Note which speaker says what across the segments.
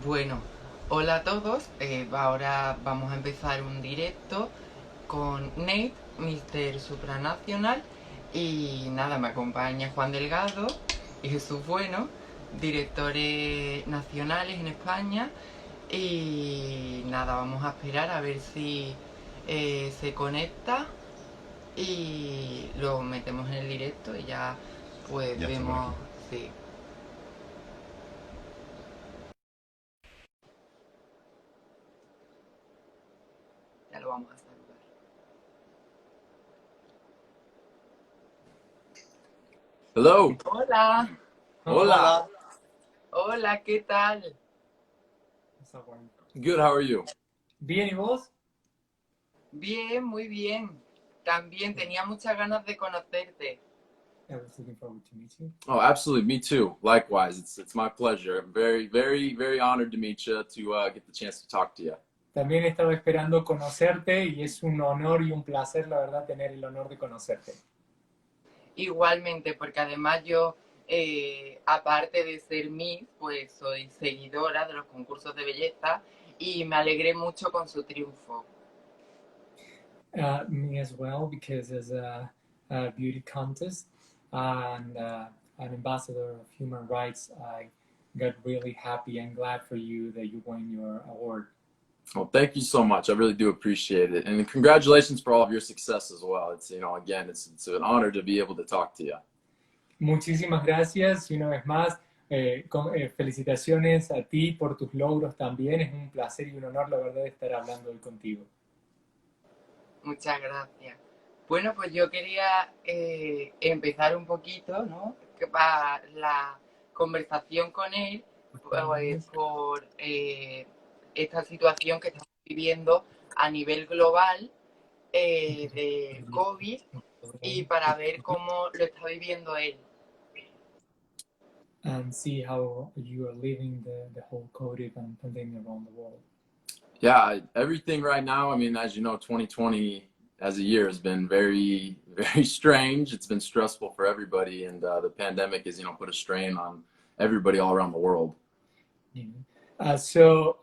Speaker 1: Bueno, hola a todos. Ahora vamos a empezar un directo con Nate, Mr. Supranational. Y nada, me acompaña Juan Delgado y Jesús Bueno, directores nacionales en España. Y nada, vamos a esperar a ver si se conecta y lo metemos en el directo y ya pues
Speaker 2: Ya estamos
Speaker 1: vemos,
Speaker 2: aquí.
Speaker 1: sí, ya lo vamos a saludar.
Speaker 2: Hello.
Speaker 1: Hola,
Speaker 2: Hola.
Speaker 3: Hola.
Speaker 1: hola, ¿qué tal?
Speaker 2: Good. How are you?
Speaker 3: Bien, ¿y vos?
Speaker 1: Bien, muy bien. También tenía muchas ganas de conocerte.
Speaker 3: I was looking forward to meet you.
Speaker 2: Oh, absolutely. Me too. Likewise. It's my pleasure. I'm very honored to meet you. To get the chance to talk to you.
Speaker 3: También estaba esperando conocerte y es un honor y un placer, la verdad, tener el honor de conocerte.
Speaker 1: Igualmente, porque además yo, aparte de ser Miss, pues soy seguidora de los concursos de belleza y me alegré mucho con su triunfo.
Speaker 3: Me as well, because as a beauty contest and an ambassador of human rights, I got really happy and glad for you that you won your award.
Speaker 2: Well, thank you so much. I really do appreciate it, and congratulations for all of your success as well. It's again, it's an honor to be able to talk to you.
Speaker 3: Muchísimas gracias y una vez más, felicitaciones a ti por tus logros también. Es un placer y un honor, la verdad, estar hablando hoy contigo.
Speaker 1: Muchas gracias. Bueno, pues yo quería empezar un poquito, ¿no? Para la conversación con él, pues, por esta situación que estamos viviendo a nivel global de COVID y para ver cómo lo está viviendo él.
Speaker 3: And see how you are living the whole COVID and pandemic around the world.
Speaker 2: Yeah, everything right now. I mean, as you know, 2020 as a year has been very strange. It's been stressful for everybody, and the pandemic has put a strain on everybody all around the world.
Speaker 3: Yeah. So,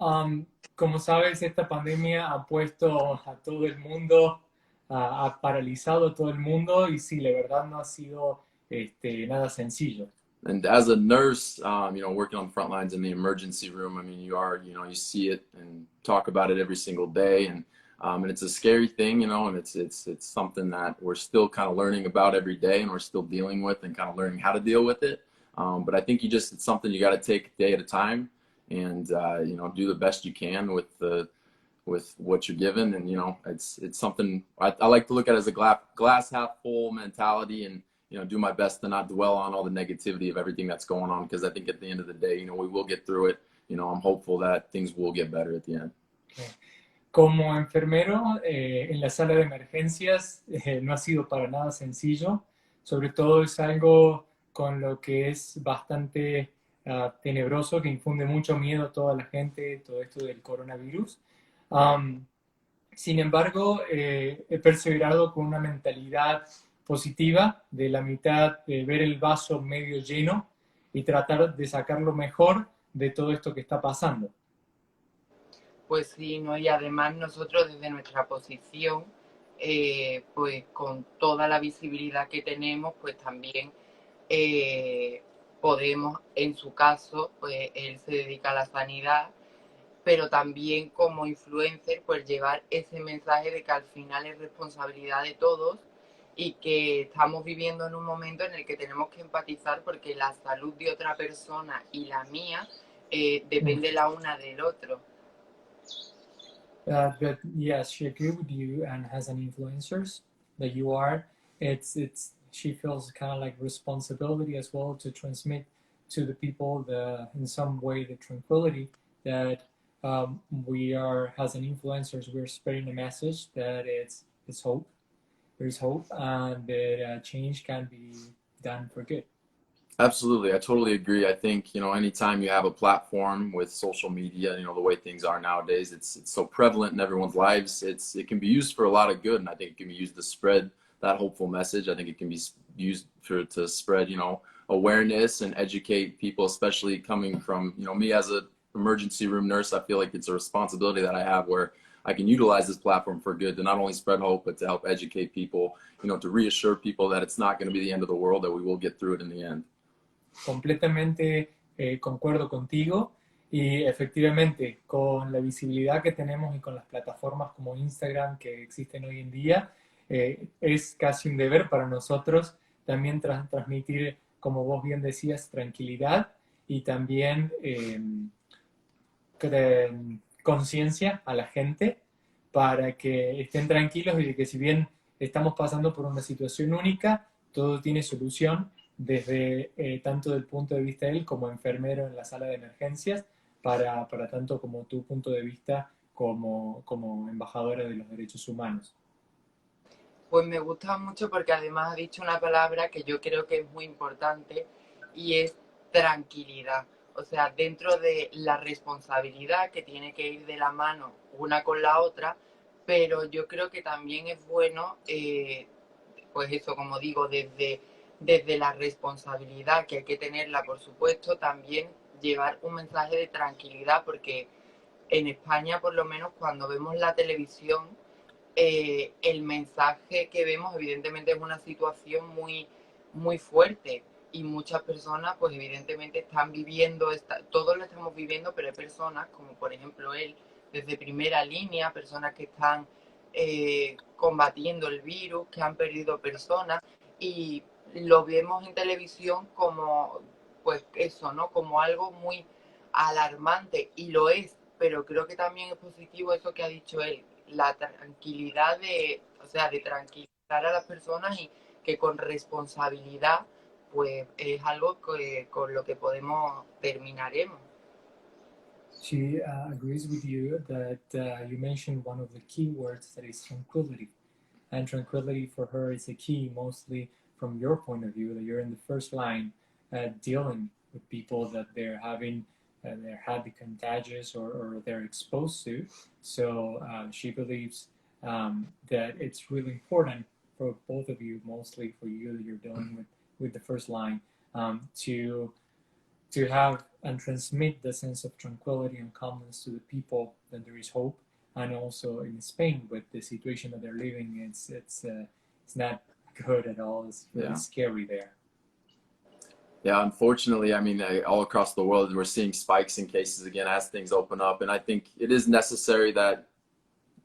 Speaker 3: como sabes, esta pandemia ha puesto a todo el mundo, ha paralizado a todo el mundo y sí, la verdad no ha sido nada sencillo.
Speaker 2: And as a nurse, working on the front lines in the emergency room, I mean, you see it and talk about it every single day, and it's a scary thing, and it's something that we're still kind of learning about every day, and we're still dealing with and kind of learning how to deal with it. But I think it's something you got to take a day at a time, and do the best you can with what you're given, and it's something I like to look at as a glass half full mentality, and do my best to not dwell on all the negativity of everything that's going on, because I think at the end of the day, we will get through it. I'm hopeful that things will get better at the end.
Speaker 3: Okay. Como enfermero en la sala de emergencias no ha sido para nada sencillo, sobre todo es algo con lo que es bastante tenebroso, que infunde mucho miedo a toda la gente, todo esto del coronavirus. Sin embargo, he perseverado con una mentalidad positiva, de la mitad de ver el vaso medio lleno y tratar de sacar lo mejor de todo esto que está pasando.
Speaker 1: Pues sí, ¿no? Y además nosotros desde nuestra posición, pues con toda la visibilidad que tenemos, pues también podemos, en su caso, pues él se dedica a la sanidad, pero también como influencer, pues llevar ese mensaje de que al final es responsabilidad de todos y que estamos viviendo en un momento en el que tenemos que empatizar porque la salud de otra persona y la mía depende la una del otro.
Speaker 3: But yes, she agreed with you, and as an influencers that you are, it's she feels kind of like responsibility as well to transmit to the people the in some way the tranquility that we are as an influencers we're spreading a message that it's hope, there's hope, and that change can be done for good.
Speaker 2: Absolutely, I totally agree. I think anytime you have a platform with social media, the way things are nowadays, it's so prevalent in everyone's lives. It can be used for a lot of good, and I think it can be used to spread that hopeful message. I think it can be used to spread awareness and educate people, especially coming from me as a emergency room nurse, I feel like it's a responsibility that I have where I can utilize this platform for good to not only spread hope, but to help educate people, you know, to reassure people that it's not going to be the end of the world, that we will get through it in the end.
Speaker 3: Completamente concuerdo contigo y efectivamente con la visibilidad que tenemos y con las plataformas como Instagram que existen hoy en día, es casi un deber para nosotros también transmitir, como vos bien decías, tranquilidad y también conciencia a la gente para que estén tranquilos y de que si bien estamos pasando por una situación única, todo tiene solución desde tanto del punto de vista de él como enfermero en la sala de emergencias, para tanto como tu punto de vista como embajadora de los derechos humanos.
Speaker 1: Pues me gusta mucho porque además ha dicho una palabra que yo creo que es muy importante y es tranquilidad. O sea, dentro de la responsabilidad que tiene que ir de la mano una con la otra, pero yo creo que también es bueno, pues eso, como digo, desde la responsabilidad que hay que tenerla, por supuesto, también llevar un mensaje de tranquilidad, porque en España, por lo menos, cuando vemos la televisión, el mensaje que vemos evidentemente es una situación muy, muy fuerte y muchas personas pues evidentemente están viviendo, todos lo estamos viviendo, pero hay personas como por ejemplo él, desde primera línea, personas que están combatiendo el virus, que han perdido personas y lo vemos en televisión como pues eso, ¿no? Como algo muy alarmante y lo es, pero creo que también es positivo eso que ha dicho él, la tranquilidad o sea, de tranquilizar a las personas y que con responsabilidad, pues es algo que con lo que podemos terminaremos.
Speaker 3: She agrees with you that you mentioned one of the key words that is tranquility. And tranquility for her is a key, mostly from your point of view, that you're in the first line dealing with people that they're having, they're had the contagious or they're exposed to. So she believes that it's really important for both of you, mostly for you that you're dealing with the first line, to have and transmit the sense of tranquility and calmness to the people that there is hope. And also in Spain, with the situation that they're living, it's not good at all. It's really scary there.
Speaker 2: Yeah, unfortunately, I mean, all across the world, we're seeing spikes in cases again as things open up. And I think it is necessary that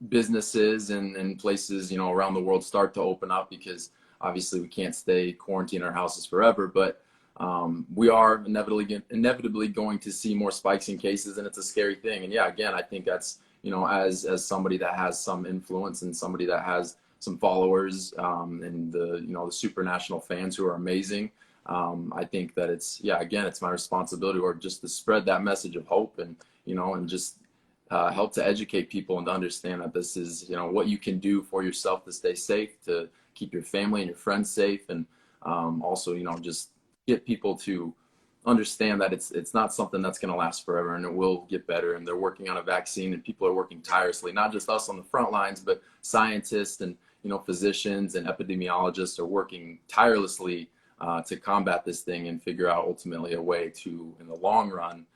Speaker 2: businesses and places, you know, around the world start to open up, because obviously we can't stay quarantined in our houses forever. But we are inevitably going to see more spikes in cases, and it's a scary thing. And yeah, again, I think that's, you know, as somebody that has some influence and somebody that has some followers and the, you know, the Supranational fans who are amazing. I think that it's, yeah, again, it's my responsibility, or just to spread that message of hope and, you know, and just help to educate people and to understand that this is, you know, what you can do for yourself to stay safe, to keep your family and your friends safe. And also, you know, just get people to understand that it's not something that's going to last forever, and it will get better. And they're working on a vaccine, and people are working tirelessly, not just us on the front lines, but scientists and, you know, physicians and epidemiologists are working tirelessly to combat this thing and figure out ultimately a way to, in the long run,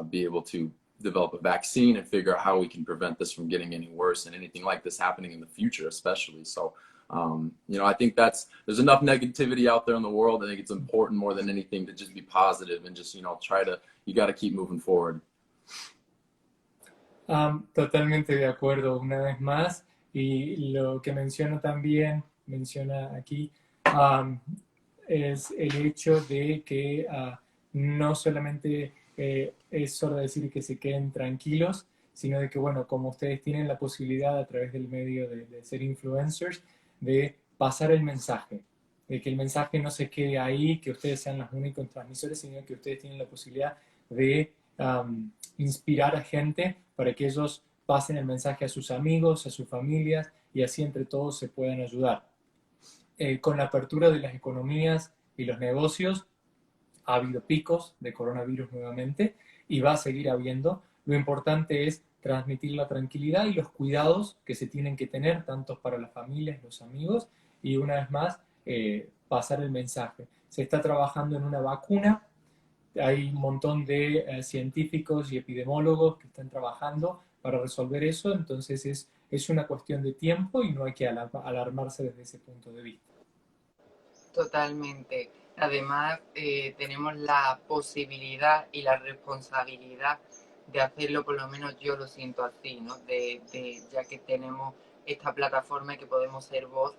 Speaker 2: be able to develop a vaccine and figure out how we can prevent this from getting any worse and anything like this happening in the future, especially. So, you know, I think there's enough negativity out there in the world. I think it's important more than anything to just be positive and just, you know, you got to keep moving forward.
Speaker 3: Totalmente de acuerdo, una vez más. Y lo que menciona aquí, es el hecho de que no solamente es solo decir que se queden tranquilos, sino de que, bueno, como ustedes tienen la posibilidad a través del medio de ser influencers, de pasar el mensaje, de que el mensaje no se quede ahí, que ustedes sean los únicos transmisores, sino que ustedes tienen la posibilidad de inspirar a gente para que ellos pasen el mensaje a sus amigos, a sus familias, y así entre todos se puedan ayudar. Con la apertura de las economías y los negocios, ha habido picos de coronavirus nuevamente y va a seguir habiendo. Lo importante es transmitir la tranquilidad y los cuidados que se tienen que tener, tanto para las familias, los amigos, y una vez más, pasar el mensaje. Se está trabajando en una vacuna hay un montón de científicos y epidemiólogos que están trabajando para resolver eso, entonces es una cuestión de tiempo y no hay que alarmarse desde ese punto de vista.
Speaker 1: Totalmente. Además, tenemos la posibilidad y la responsabilidad de hacerlo, por lo menos yo lo siento así, ¿no? Ya que tenemos esta plataforma y que podemos ser voz,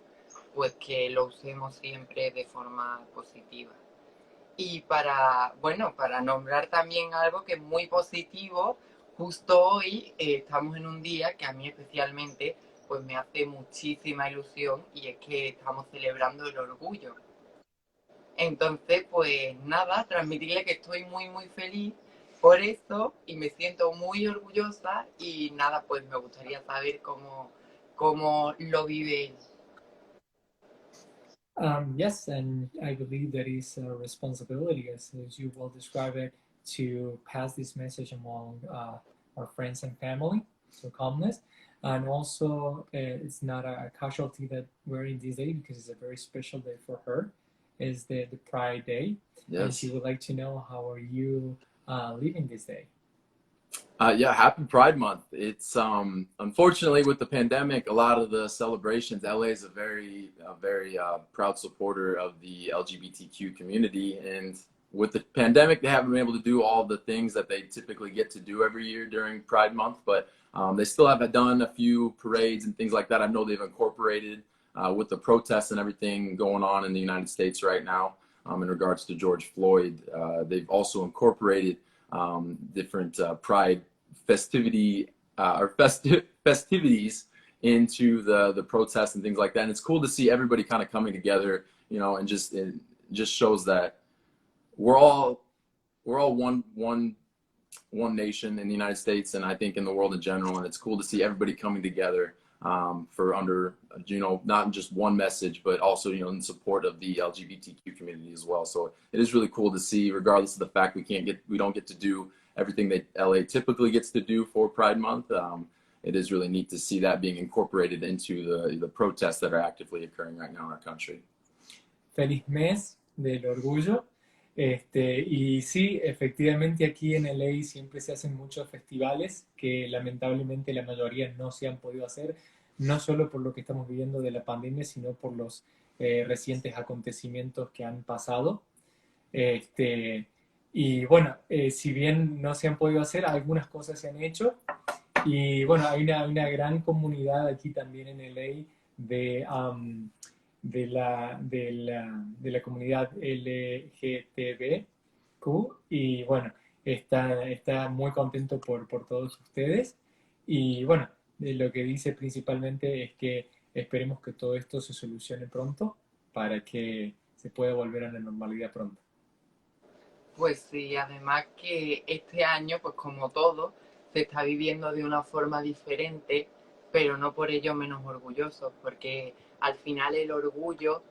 Speaker 1: pues que lo usemos siempre de forma positiva. Y para nombrar también algo que es muy positivo, justo hoy estamos en un día que a mí especialmente pues me hace muchísima ilusión y es que estamos celebrando el orgullo. Entonces, pues nada, transmitirle que estoy muy, muy feliz por eso y me siento muy orgullosa y nada, pues me gustaría saber cómo lo vive él.
Speaker 3: Yes, and I believe that is a responsibility, as you will describe it, to pass this message among our friends and family, so calmness. And also, it's not a casualty that we're in this day because it's a very special day for her. Is the Pride Day,
Speaker 2: Yes.
Speaker 3: and she would like to know how are you living this day.
Speaker 2: Yeah, happy Pride Month. It's unfortunately with the pandemic, a lot of the celebrations. LA is a very proud supporter of the LGBTQ community, and with the pandemic, they haven't been able to do all the things that they typically get to do every year during Pride Month. But they still have done a few parades and things like that. I know they've incorporated with the protests and everything going on in the United States right now in regards to George Floyd. They've also incorporated different pride festivities into the protests and things like that. And it's cool to see everybody kind of coming together, you know, and it just shows that we're all one nation in the United States, and I think in the world in general. And it's cool to see everybody coming together for under, you know, not just one message, but also, you know, in support of the LGBTQ community as well. So it is really cool to see, regardless of the fact we don't get to do everything that LA typically gets to do for Pride Month. It is really neat to see that being incorporated into the protests that are actively occurring right now in our country.
Speaker 3: Feliz mes del orgullo. Y sí, efectivamente aquí en LA siempre se hacen muchos festivales que lamentablemente la mayoría no se han podido hacer, no solo por lo que estamos viviendo de la pandemia, sino por los recientes acontecimientos que han pasado. Y bueno, si bien no se han podido hacer, algunas cosas se han hecho. Y bueno, hay una gran comunidad aquí también en LA de la comunidad LGTBQ y bueno, está muy contento por todos ustedes y bueno, lo que dice principalmente es que esperemos que todo esto se solucione pronto para que se pueda volver a la normalidad pronto.
Speaker 1: Pues sí, además que este año, pues como todo, se está viviendo de una forma diferente, pero no por ello menos orgullosos, porque al final el orgullo,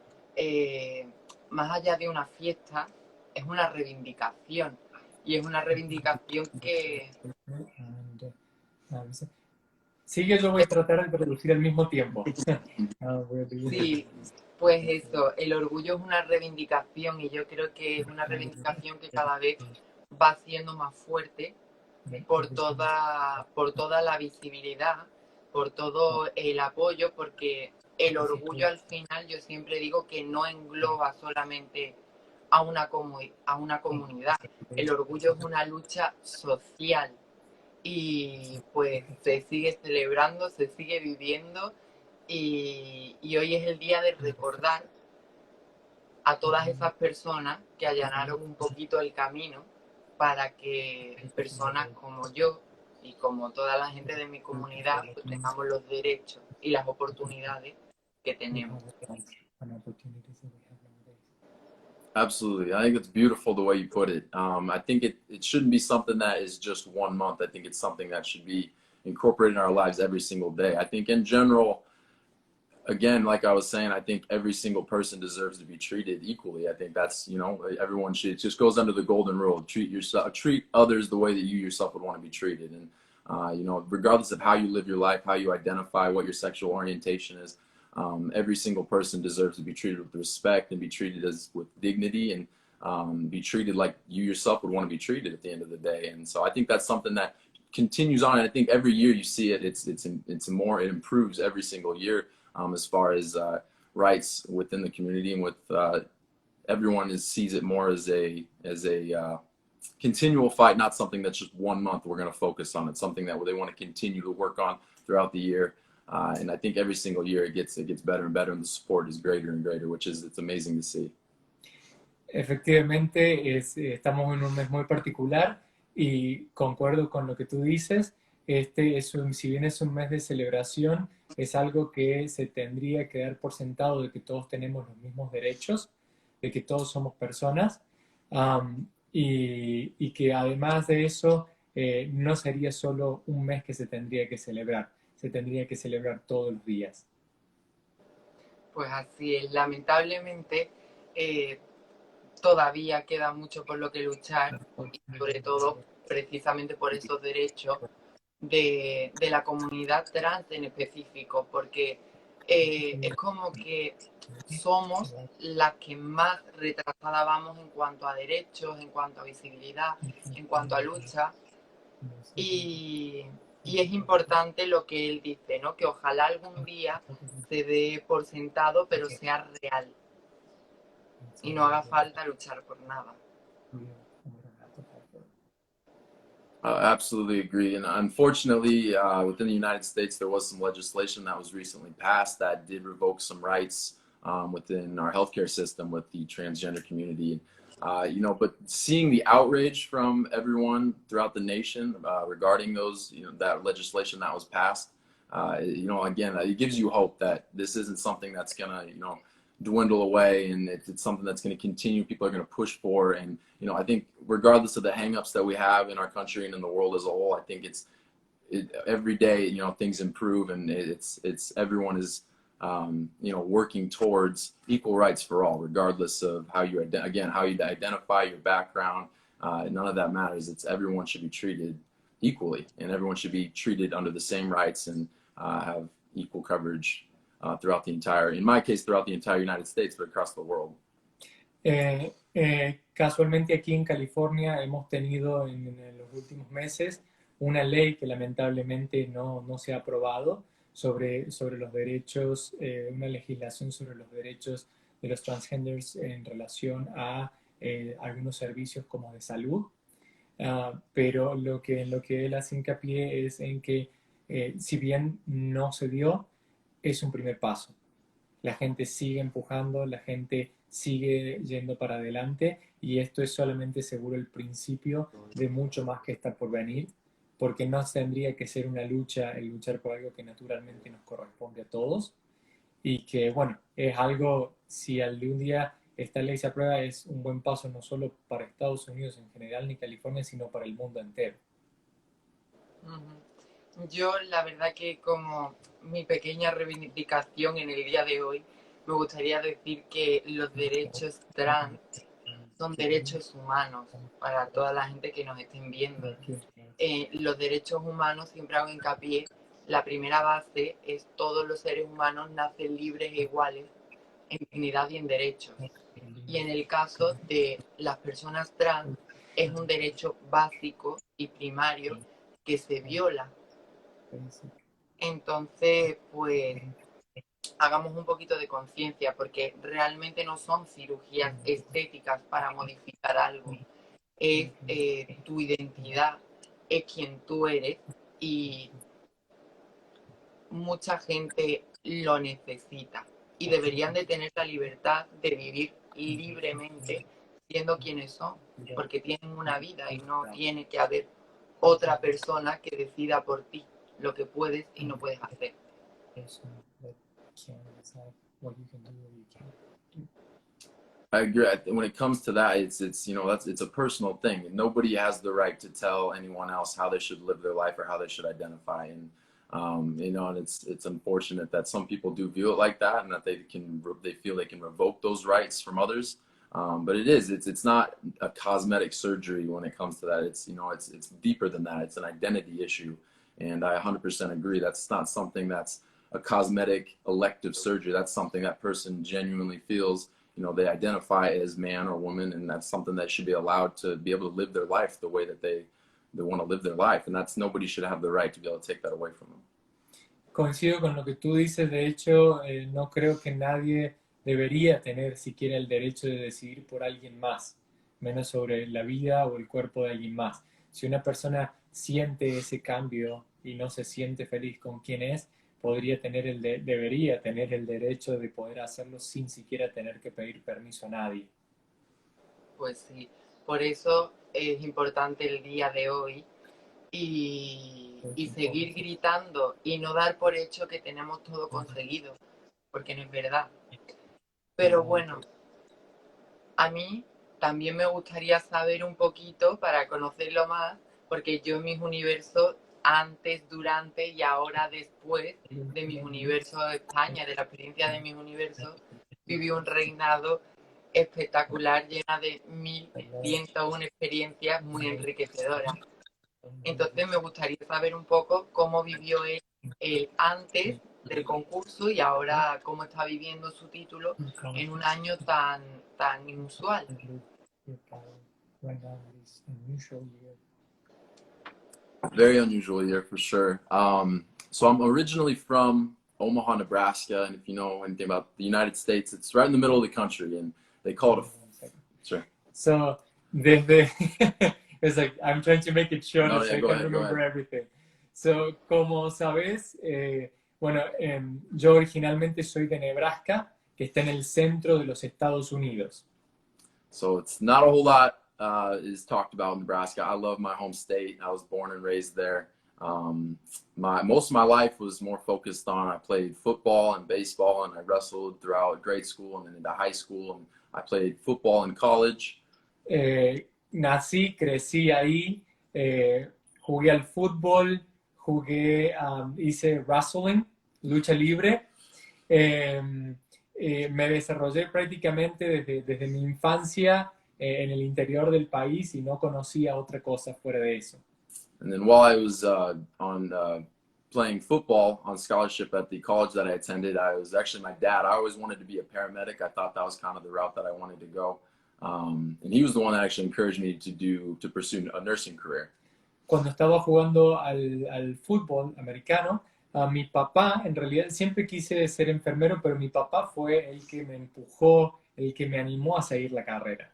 Speaker 1: más allá de una fiesta, es una reivindicación. Y es una reivindicación que...
Speaker 3: Sí, que yo voy a tratar de traducir al mismo tiempo.
Speaker 1: Sí, pues eso, el orgullo es una reivindicación y yo creo que es una reivindicación que cada vez va siendo más fuerte por toda la visibilidad, por todo el apoyo, porque el orgullo al final yo siempre digo que no engloba solamente a una comunidad, el orgullo es una lucha social y pues se sigue celebrando, se sigue viviendo y hoy es el día de recordar a todas esas personas que allanaron un poquito el camino para que personas como yo y como toda la gente de mi comunidad pues tengamos los derechos y las oportunidades que tenemos.
Speaker 2: Absolutely. I think it's beautiful the way you put it. I think it shouldn't be something that is just 1 month. I think it's something that should be incorporated in our lives every single day. I think in general, again, like I was saying, I think every single person deserves to be treated equally. I think that's, you know, everyone should, it just goes under the golden rule. Treat others the way that you yourself would want to be treated. And, you know, regardless of how you live your life, how you identify, what your sexual orientation is, every single person deserves to be treated with respect and be treated with dignity. And be treated like you yourself would want to be treated at the end of the day. And so I think that's something that continues on. And I think every year you see it, it improves every single year as far as rights within the community, and with everyone sees it more as a continual fight, not something that's just 1 month we're going to focus on. It's something that they want to continue to work on throughout the year. And I think every single year it gets better and better, and the support is greater and greater, it's amazing to see.
Speaker 3: Efectivamente, estamos en un mes muy particular y concuerdo con lo que tú dices. Si bien es un mes de celebración, es algo que se tendría que dar por sentado de que todos tenemos los mismos derechos, de que todos somos personas, y que además de eso no sería solo un mes que se tendría que celebrar todos los días.
Speaker 1: Pues así es, lamentablemente todavía queda mucho por lo que luchar, y sobre todo precisamente por esos derechos de la comunidad trans en específico, porque es como que somos las que más retrasadas vamos en cuanto a derechos, en cuanto a visibilidad, en cuanto a lucha, y es importante lo que él dice, ¿no? Que ojalá algún día se dé por sentado, pero sea real y no haga falta luchar por nada.
Speaker 2: Absolutely agree. And unfortunately, within the United States, there was some legislation that was recently passed that did revoke some rights within our healthcare system with the transgender community. But seeing the outrage from everyone throughout the nation regarding those, that legislation that was passed, again, it gives you hope that this isn't something that's gonna, dwindle away, and it's something that's going to continue. People are going to push for, and I think regardless of the hangups that we have in our country and in the world as a whole, I think every day things improve, and it's everyone is working towards equal rights for all, regardless of how you identify, your background. None of that matters. Everyone should be treated equally, and everyone should be treated under the same rights and have equal coverage throughout the entire United States, but across the world.
Speaker 3: Casualmente aquí en California hemos tenido en los últimos meses una ley que lamentablemente no se ha aprobado sobre los derechos, una legislación sobre los derechos de los transgenders en relación a algunos servicios como de salud. Pero en lo que él hace hincapié es en que si bien no se dio, es un primer paso. La gente sigue empujando, la gente sigue yendo para adelante, y esto es solamente seguro el principio de mucho más que está por venir, porque no tendría que ser una lucha el luchar por algo que naturalmente nos corresponde a todos, y que bueno, es algo, si algún día esta ley se aprueba, es un buen paso no solo para Estados Unidos en general ni California, sino para el mundo entero.
Speaker 1: Yo la verdad que como mi pequeña reivindicación en el día de hoy, me gustaría decir que los derechos trans son derechos humanos para toda la gente que nos estén viendo. Los derechos humanos, siempre hago hincapié, la primera base es todos los seres humanos nacen libres e iguales en dignidad y en derechos. Y en el caso de las personas trans es un derecho básico y primario que se viola. Entonces, pues, hagamos un poquito de conciencia, porque realmente no son cirugías estéticas para modificar algo. Es tu identidad, es quien tú eres, y mucha gente lo necesita. Y deberían de tener la libertad de vivir libremente siendo quienes son, porque tienen una vida y no tiene que haber otra persona que decida por ti lo que puedes y no puedes hacer.
Speaker 2: I agree. When it comes to that, it's a personal thing. Nobody has the right to tell anyone else how they should live their life or how they should identify. And and it's unfortunate that some people do view it like that, and that they feel they can revoke those rights from others. But it's not a cosmetic surgery when it comes to that. It's deeper than that. It's an identity issue, and I 100% agree. That's not something that's a cosmetic elective surgery. That's something that person genuinely feels they identify as man or woman, and that's something that should be allowed to be able to live their life the way that they want to live their life, and that's nobody should have the right to be able to take that away from them.
Speaker 3: Coincido con lo que tú dices, de hecho, no creo que nadie debería tener siquiera el derecho de decidir por alguien más, menos sobre la vida o el cuerpo de alguien más. Si una persona siente ese cambio y no se siente feliz con quien es, debería tener el derecho de poder hacerlo sin siquiera tener que pedir permiso a nadie.
Speaker 1: Pues sí, por eso es importante el día de hoy y seguir gritando y no dar por hecho que tenemos todo conseguido, porque no es verdad. Pero bueno, a mí también me gustaría saber un poquito para conocerlo más, porque yo en mis universos, antes, durante y ahora después de mis universos de España, de la experiencia de mis universos, viví un reinado espectacular, llena de 1101 experiencias muy enriquecedoras. Entonces me gustaría saber un poco cómo vivió él antes del concurso y ahora cómo está viviendo su título en un año tan inusual.
Speaker 2: Very unusual year for sure. So I'm originally from Omaha, Nebraska, and if you know anything about the United States, it's right in the middle of the country, and they call it sure.
Speaker 3: So desde it's like I'm trying to make it short so I can remember everything. So como sabes, bueno, yo originalmente soy de Nebraska, que está en el centro de los Estados Unidos.
Speaker 2: So it's not a whole lot is talked about in Nebraska. I love my home state. I was born and raised there. Most of my life was more focused on, I played football and baseball, and I wrestled throughout grade school and then into high school, and I played football in college.
Speaker 3: Nací, crecí ahí, jugué al fútbol, hice wrestling, lucha libre. Me desarrollé prácticamente desde mi infancia en el interior del país y no conocía otra cosa fuera de eso.
Speaker 2: And then while I was playing football on scholarship at the college that I attended, I was actually my dad. I always wanted to be a paramedic. I thought that was kind of the route that I wanted to go. And he was the one that actually encouraged me to pursue a nursing career.
Speaker 3: Cuando estaba jugando al fútbol americano, mi papá, en realidad siempre quise ser enfermero, pero mi papá fue el que me empujó, el que me animó a seguir la carrera.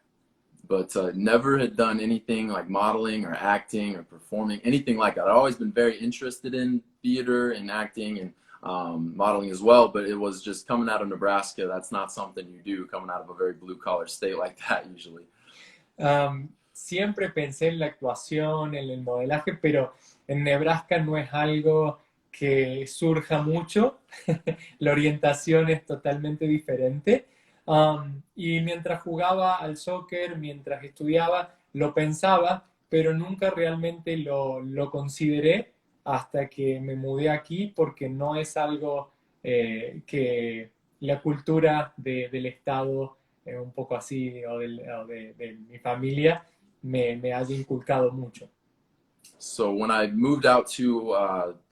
Speaker 2: But never had done anything like modeling or acting or performing, anything like that. I'd always been very interested in theater and acting and modeling as well, but it was just coming out of Nebraska. That's not something you do coming out of a very blue-collar state like that usually.
Speaker 3: Siempre pensé en la actuación, en el modelaje, pero en Nebraska no es algo que surja mucho. La orientación es totalmente diferente. Y mientras jugaba al soccer, mientras estudiaba, lo pensaba, pero nunca realmente lo consideré hasta que me mudé aquí, porque no es algo que la cultura del estado, un poco así, o de mi familia, me haya inculcado mucho.
Speaker 2: So when I moved out to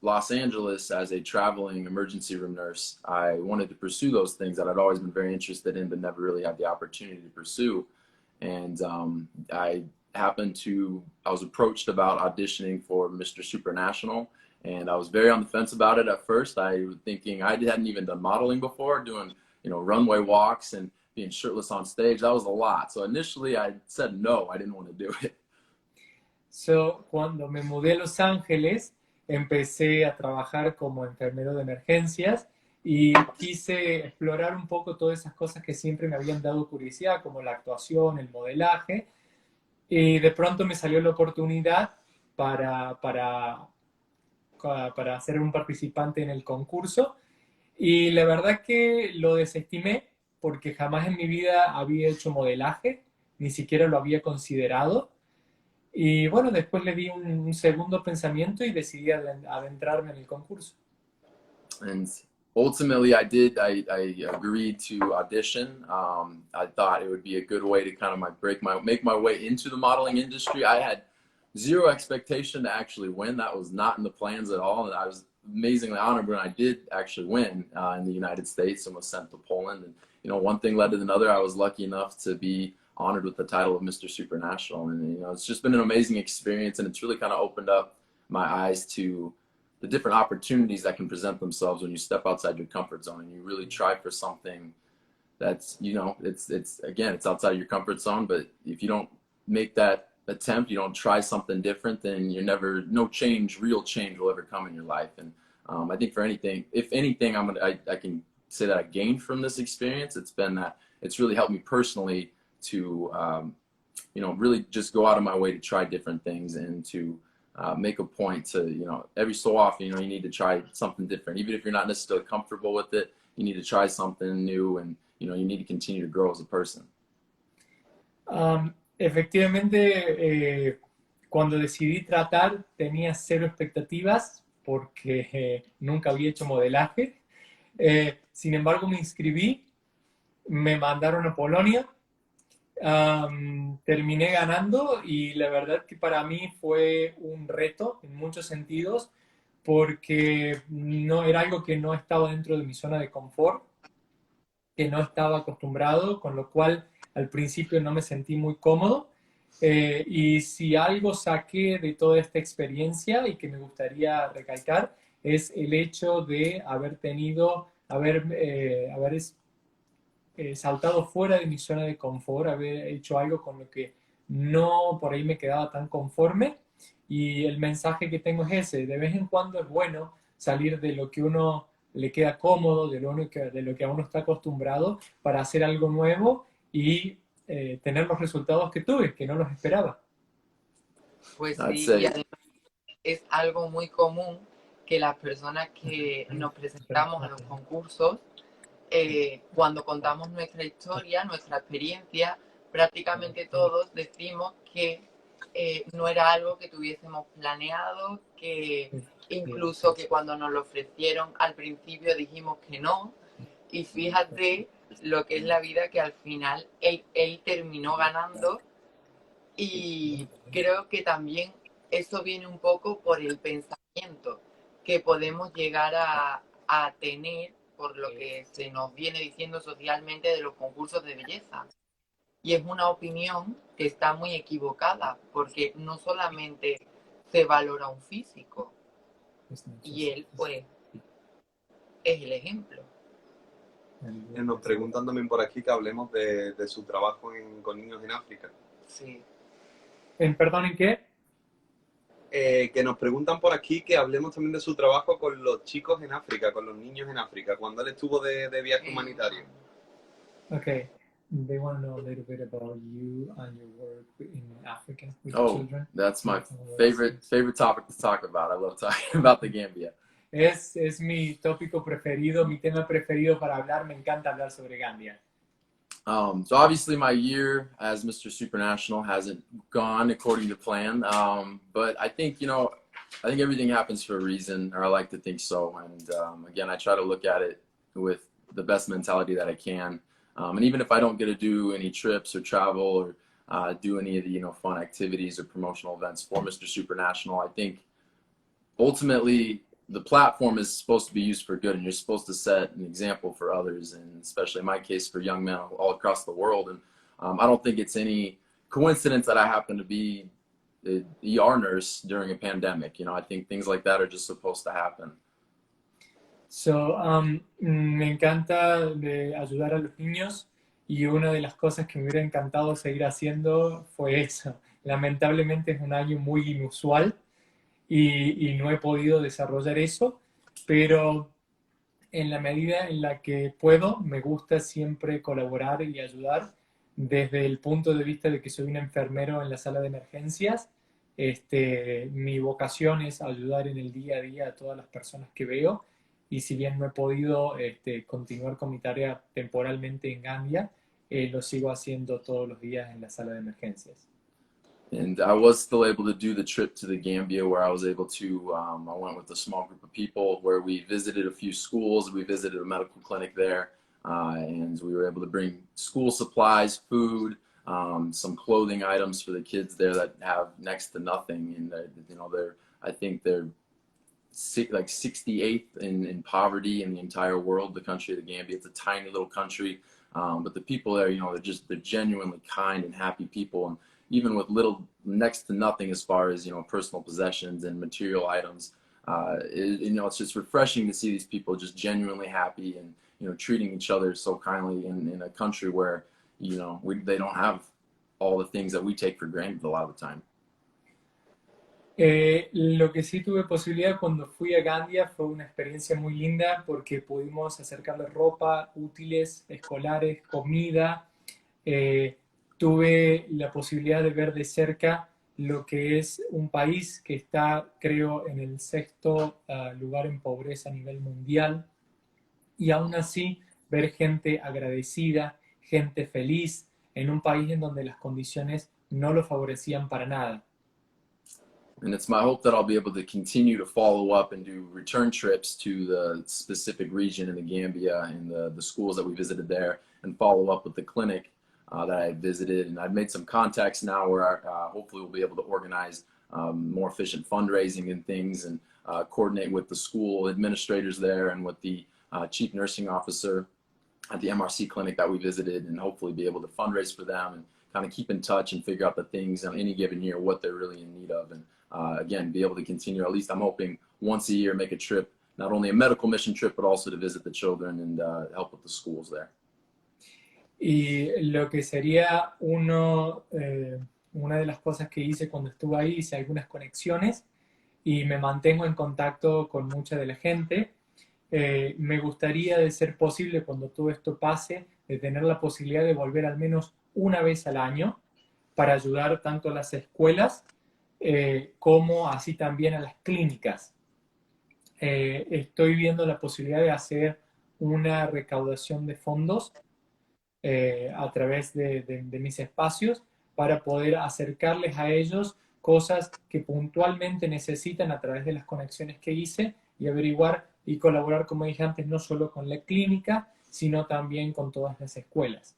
Speaker 2: Los Angeles as a traveling emergency room nurse, I wanted to pursue those things that I'd always been very interested in, but never really had the opportunity to pursue. And I was approached about auditioning for Mr. Supranational, and I was very on the fence about it at first. I was thinking I hadn't even done modeling before, doing runway walks and being shirtless on stage. That was a lot. So initially I said no, I didn't want to do it.
Speaker 3: So, cuando me mudé a Los Ángeles, empecé a trabajar como enfermero de emergencias y quise explorar un poco todas esas cosas que siempre me habían dado curiosidad, como la actuación, el modelaje, y de pronto me salió la oportunidad para ser un participante en el concurso, y la verdad que lo desestimé porque jamás en mi vida había hecho modelaje, ni siquiera lo había considerado. Y bueno, después le di un segundo pensamiento y decidí adentrarme en el concurso.
Speaker 2: And ultimately I agreed to audition. I thought it would be a good way to kind of make my way into the modeling industry. I had zero expectation to actually win. That was not in the plans at all. And I was amazingly honored when I did actually win in the United States and was sent to Poland. And you know, one thing led to another. I was lucky enough to be honored with the title of Mr. Supranational. And, you know, it's just been an amazing experience, and it's really kind of opened up my eyes to the different opportunities that can present themselves when you step outside your comfort zone and you really try for something that's, you know, it's again, it's outside of your comfort zone, but if you don't make that attempt, you don't try something different, then you're never, no change, real change will ever come in your life. And I think for anything, if anything, I can say that I gained from this experience, it's been that it's really helped me personally to, you know, really just go out of my way to try different things and to make a point to, you know, every so often, you know, you need to try something different. Even if you're not necessarily comfortable with it, you need to try something new, and, you know, you need to continue to grow as a person.
Speaker 3: Efectivamente, cuando decidí tratar tenía cero expectativas porque nunca había hecho modelaje. Sin embargo, me inscribí, me mandaron a Polonia, terminé ganando y la verdad que para mí fue un reto en muchos sentidos porque no era algo que no estaba dentro de mi zona de confort, que no estaba acostumbrado, con lo cual al principio no me sentí muy cómodo. Y si algo saqué de toda esta experiencia y que me gustaría recalcar es el hecho de haber saltado fuera de mi zona de confort, haber hecho algo con lo que no por ahí me quedaba tan conforme. Y el mensaje que tengo es ese: de vez en cuando es bueno salir de lo que uno le queda cómodo, de lo que a uno está acostumbrado, para hacer algo nuevo y tener los resultados que tuve, que no los esperaba.
Speaker 1: Pues sí, y además es algo muy común que las personas que nos presentamos a los concursos, cuando contamos nuestra historia, nuestra experiencia, prácticamente todos decimos que no era algo que tuviésemos planeado, que incluso que cuando nos lo ofrecieron al principio dijimos que no, y fíjate lo que es la vida, que al final él terminó ganando, y creo que también eso viene un poco por el pensamiento que podemos llegar a tener por lo que se nos viene diciendo socialmente de los concursos de belleza. Y es una opinión que está muy equivocada, porque no solamente se valora un físico, y él, pues, es el ejemplo.
Speaker 4: Nos preguntan también por aquí que hablemos de su trabajo con niños en África.
Speaker 1: Sí.
Speaker 3: ¿Perdón, en qué?
Speaker 4: Que nos preguntan por aquí que hablemos también de su trabajo con los chicos en África, con los niños en África, cuando él estuvo de viaje humanitario.
Speaker 3: Okay. They want to know a little bit about you and your work in Africa with children.
Speaker 2: That's my favorite topic to talk about. I love talking about the Gambia.
Speaker 3: Es mi tópico preferido, mi tema preferido para hablar. Me encanta hablar sobre Gambia.
Speaker 2: So obviously my year as Mr. Supranational hasn't gone according to plan, but I think, you know, I think everything happens for a reason, or I like to think so. And again, I try to look at it with the best mentality that I can. And even if I don't get to do any trips or travel or do any of the, you know, fun activities or promotional events for Mr. Supranational, I think ultimately the platform is supposed to be used for good, and you're supposed to set an example for others, and especially in my case for young men all across the world. And I don't think it's any coincidence that I happen to be the ER nurse during a pandemic. You know, I think things like that are just supposed to happen.
Speaker 3: So, me encanta de ayudar a los niños, y una de las cosas que me hubiera encantado seguir haciendo fue eso. Lamentablemente es un año muy inusual y no he podido desarrollar eso, pero en la medida en la que puedo, me gusta siempre colaborar y ayudar desde el punto de vista de que soy un enfermero en la sala de emergencias. Mi vocación es ayudar en el día a día a todas las personas que veo, y si bien no he podido continuar con mi tarea temporalmente en Gambia, lo sigo haciendo todos los días en la sala de emergencias.
Speaker 2: And I was still able to do the trip to the Gambia, where I was able to, I went with a small group of people where we visited a few schools, we visited a medical clinic there, and we were able to bring school supplies, food, some clothing items for the kids there that have next to nothing. And you know, I think they're like 68th in poverty in the entire world, the country of the Gambia. It's a tiny little country, But the people there, you know, they're genuinely kind and happy people. And even with little, next to nothing as far as, you know, personal possessions and material items, you know, it's just refreshing to see these people just genuinely happy and, you know, treating each other so kindly in a country where, you know, they don't have all the things that we take for granted a lot of the time.
Speaker 3: Lo que sí tuve posibilidad cuando fui a Gandia fue una experiencia muy linda porque pudimos acercarle ropa, útiles, escolares, comida. Tuve la posibilidad de ver de cerca lo que es un país que está, creo, en el sexto lugar en pobreza a nivel mundial. Y aún así, ver gente agradecida, gente feliz, en un país en donde las condiciones no lo favorecían para nada.
Speaker 2: And it's my hope that I'll be able to continue to follow up and do return trips to the specific region in the Gambia and the schools that we visited there, and follow up with the clinic that I visited. And I've made some contacts now where hopefully we'll be able to organize more efficient fundraising and things, and coordinate with the school administrators there and with the chief nursing officer at the MRC clinic that we visited, and hopefully be able to fundraise for them and kind of keep in touch and figure out the things on any given year, what they're really in need of. And again, be able to continue, at least I'm hoping once a year, make a trip, not only a medical mission trip, but also to visit the children and help with the schools there.
Speaker 3: Y lo que sería una de las cosas que hice cuando estuve ahí, hice algunas conexiones y me mantengo en contacto con mucha de la gente. Me gustaría, de ser posible, cuando todo esto pase, de tener la posibilidad de volver al menos una vez al año para ayudar tanto a las escuelas como así también a las clínicas. Estoy viendo la posibilidad de hacer una recaudación de fondos a través de mis espacios para poder acercarles a ellos cosas que puntualmente necesitan a través de las conexiones que hice, y averiguar y colaborar, como dije antes, no solo con la clínica, sino también con todas las escuelas.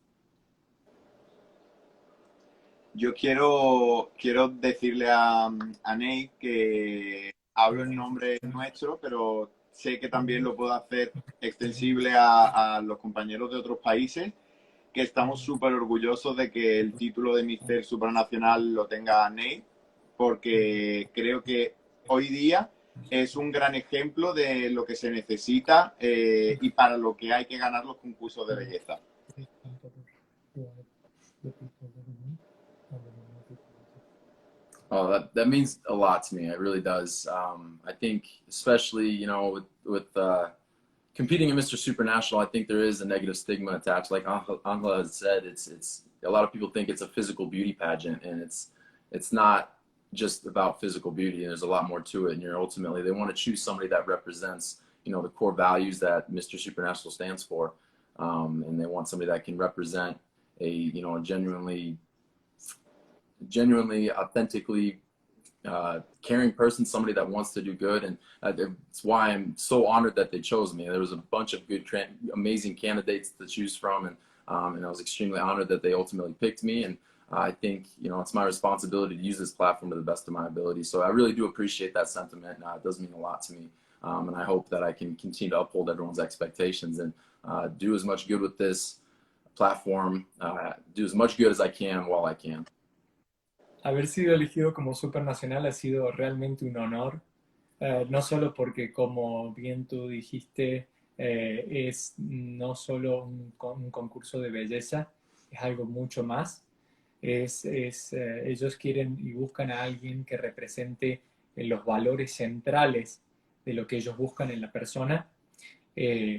Speaker 5: Yo quiero decirle a Nate que hablo en nombre nuestro, pero sé que también lo puedo hacer extensible a los compañeros de otros países, que estamos súper orgullosos de que el título de Mister Supranacional lo tenga Nate, porque creo que hoy día es un gran ejemplo de lo que se necesita y para lo que hay que ganar los concursos de belleza.
Speaker 2: Oh, that means a lot to me. It really does. I think, especially, you know, with competing in Mr. Supranational, I think there is a negative stigma attached. Like Angela has said, it's a lot of people think it's a physical beauty pageant, and it's not just about physical beauty. And there's a lot more to it. And ultimately, they want to choose somebody that represents, you know, the core values that Mr. Supranational stands for, and they want somebody that can represent a, you know, a genuinely, authentically caring person, somebody that wants to do good. And it's why I'm so honored that they chose me. There was a bunch of good, amazing candidates to choose from, and I was extremely honored that they ultimately picked me. And I think, you know, it's my responsibility to use this platform to the best of my ability. So I really do appreciate that sentiment. It does mean a lot to me. And I hope that I can continue to uphold everyone's expectations and do as much good with this platform, do as much good as I can while I can.
Speaker 3: Haber sido elegido como Supranacional ha sido realmente un honor, no solo porque, como bien tú dijiste, es no solo un concurso de belleza, es algo mucho más. Ellos quieren y buscan a alguien que represente los valores centrales de lo que ellos buscan en la persona.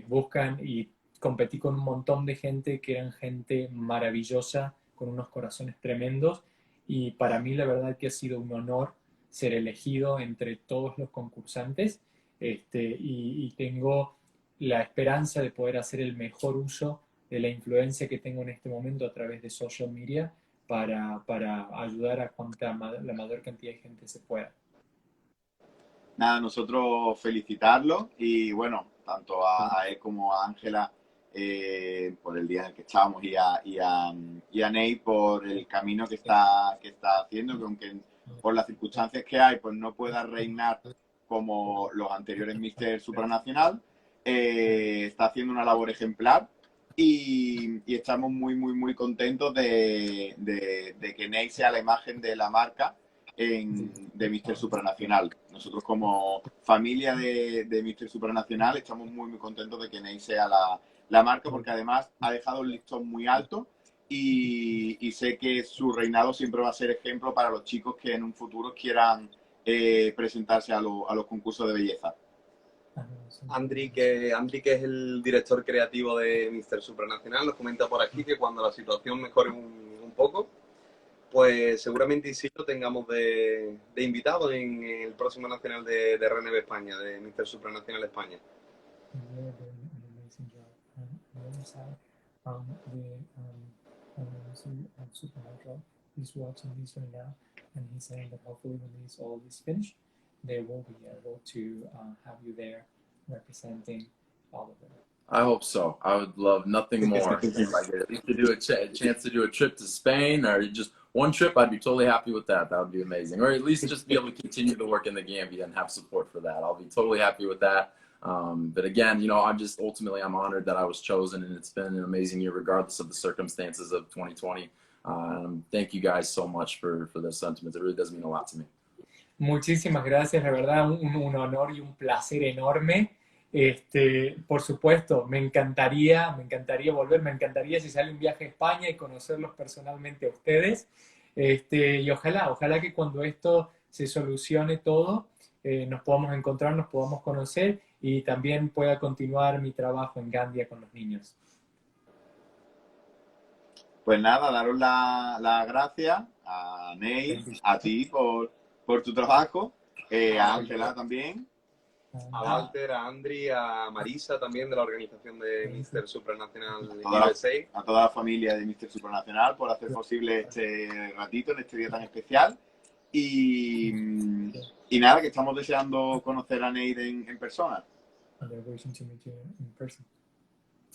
Speaker 3: Buscan, y competí con un montón de gente que eran gente maravillosa, con unos corazones tremendos. Y para mí la verdad que ha sido un honor ser elegido entre todos los concursantes, y tengo la esperanza de poder hacer el mejor uso de la influencia que tengo en este momento a través de social media para ayudar a la mayor cantidad de gente se pueda.
Speaker 5: Nada, nosotros felicitarlo y bueno, tanto a él como a Ángela por el día en el que estábamos y a Nate por el camino que está haciendo, que aunque por las circunstancias que hay pues no pueda reinar como los anteriores Mister Supranacional, está haciendo una labor ejemplar y estamos muy contentos de que Nate sea la imagen de la marca de Mr. Supranacional. Nosotros como familia de Mr. Supranacional estamos muy contentos de que Nate sea la marca, porque además ha dejado un listón muy alto y sé que su reinado siempre va a ser ejemplo para los chicos que en un futuro quieran presentarse a los concursos de belleza.
Speaker 4: Andri, que es el director creativo de Mr. Supranacional, nos comenta por aquí que cuando la situación mejore un poco, pues seguramente sí lo tengamos de invitado en el próximo nacional de RNB España, de Mr. Supranacional España.
Speaker 3: He's watching this right now, and he's saying that hopefully when this all is finished, they will be able to have you there representing all of them.
Speaker 2: I hope so. I would love nothing more if I get at least to do a chance to do a trip to Spain, or just one trip. I'd be totally happy with that. That would be amazing. Or at least just be able to continue to work in the Gambia and have support for that. I'll be totally happy with that. But again, I'm honored that I was chosen, and it's been an amazing year regardless of the circumstances of 2020. Thank you guys so much for those sentiments. It really does mean a lot to me.
Speaker 3: Muchísimas gracias, la verdad, un honor y un placer enorme. Por supuesto, me encantaría volver, me encantaría si sale un viaje a España y conocerlos personalmente a ustedes. Y ojalá que cuando esto se solucione todo, nos podamos encontrar, nos podamos conocer y también pueda continuar mi trabajo en Gambia con los niños.
Speaker 5: Pues nada, daros las gracias a Nate, a ti por tu trabajo, a Ángela también.
Speaker 4: A Walter, a Andri, a Marisa también de la organización de Mr. Supranacional
Speaker 5: A
Speaker 4: USA.
Speaker 5: a toda la familia de Mr. Supranacional por hacer posible este ratito en este día tan especial. Y nada, que estamos deseando conocer a Nate en persona.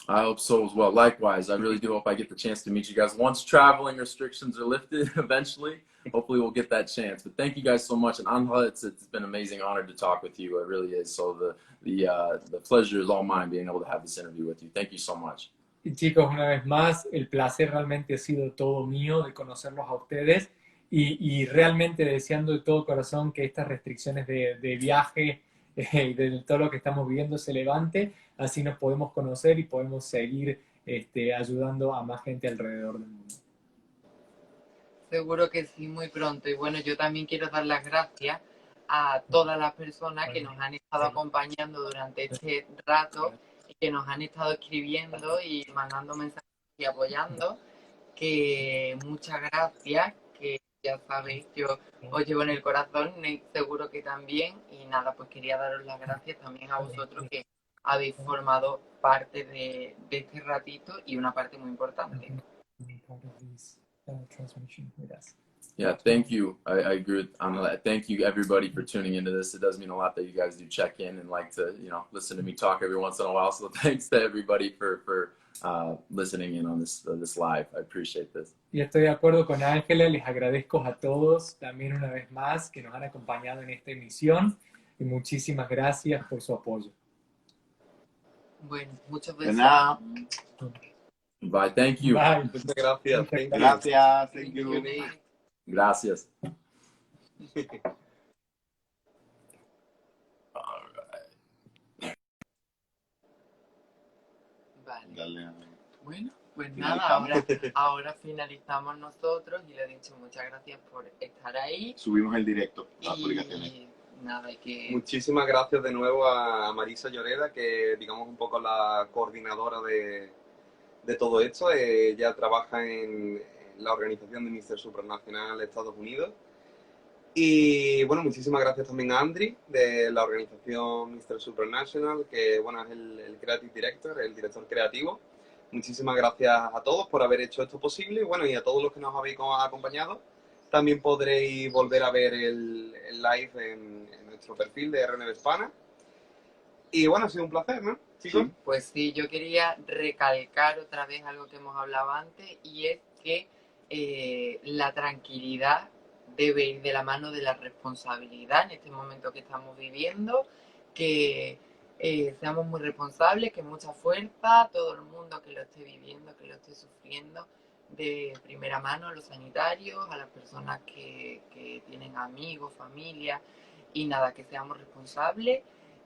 Speaker 2: I hope so as well. Likewise, I really do hope I get the chance to meet you guys once traveling restrictions are lifted eventually. Hopefully we'll get that chance. But thank you guys so much. And Angela, it's been an amazing honor to talk with you. It really is. So the pleasure is all mine being able to have this interview with you. Thank you so much.
Speaker 3: Y chicos, una vez más, el placer realmente ha sido todo mío de conocerlos a ustedes y realmente deseando de todo corazón que estas restricciones de viaje y de todo lo que estamos viviendo se levante, así nos podemos conocer y podemos seguir ayudando a más gente alrededor del mundo.
Speaker 1: Seguro que sí, muy pronto. Y bueno, yo también quiero dar las gracias a todas las personas que nos han estado acompañando durante este rato y que nos han estado escribiendo y mandando mensajes y apoyando. Que muchas gracias, que ya sabéis, yo os llevo en el corazón, seguro que también. Y nada, pues quería daros las gracias también a vosotros que habéis formado parte de este ratito y una parte muy importante.
Speaker 2: Yeah, thank you. I agree with Angela. Thank you everybody for tuning into this. It does mean a lot that you guys do check in and like to, listen to me talk every once in a while. So thanks to everybody for listening in on this live. I appreciate this.
Speaker 3: Y estoy de acuerdo con Ángela, les agradezco a todos también una vez más que nos han acompañado en esta emisión y muchísimas gracias por su apoyo.
Speaker 1: Bueno, muchas
Speaker 5: De
Speaker 1: veces.
Speaker 5: nada.
Speaker 2: Bye, thank you.
Speaker 3: Bye.
Speaker 4: Muchas gracias. Thank you.
Speaker 5: Gracias, thank you.
Speaker 2: Gracias.
Speaker 1: Vale.
Speaker 5: Dale.
Speaker 1: Bueno, pues nada, ahora finalizamos nosotros y le he dicho muchas gracias por estar ahí.
Speaker 5: Subimos el directo, las publicaciones.
Speaker 1: Y nada, hay que...
Speaker 4: Muchísimas gracias de nuevo a Marisa Lloreda, que digamos un poco la coordinadora de todo esto. Ella trabaja en la organización de Mr. Supranacional Estados Unidos. Y bueno, muchísimas gracias también a Andri de la organización Mr. Supranational, que bueno, es el Creative Director, el director creativo. Muchísimas gracias a todos por haber hecho esto posible y bueno, y a todos los que nos habéis acompañado. También podréis volver a ver el live en nuestro perfil de RNB Hispana. Y bueno, ha sido un placer, ¿no, chicos?
Speaker 5: Sí.
Speaker 1: Pues sí, yo quería recalcar otra vez algo que hemos hablado antes y es que la tranquilidad debe ir de la mano de la responsabilidad en este momento que estamos viviendo, que seamos muy responsables, que mucha fuerza a todo el mundo que lo esté viviendo, que lo esté sufriendo de primera mano, a los sanitarios, a las personas que tienen amigos, familia, y nada, que seamos responsables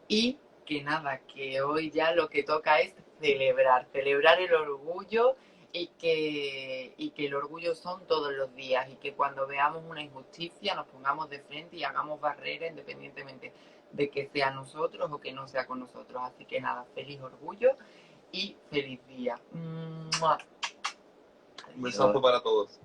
Speaker 1: y que nada, que hoy ya lo que toca es celebrar el orgullo y que el orgullo son todos los días y que cuando veamos una injusticia nos pongamos de frente y hagamos barrera independientemente de que sea nosotros o que no sea con nosotros. Así que nada, feliz orgullo y feliz día. ¡Mua!
Speaker 4: Un besazo para todos.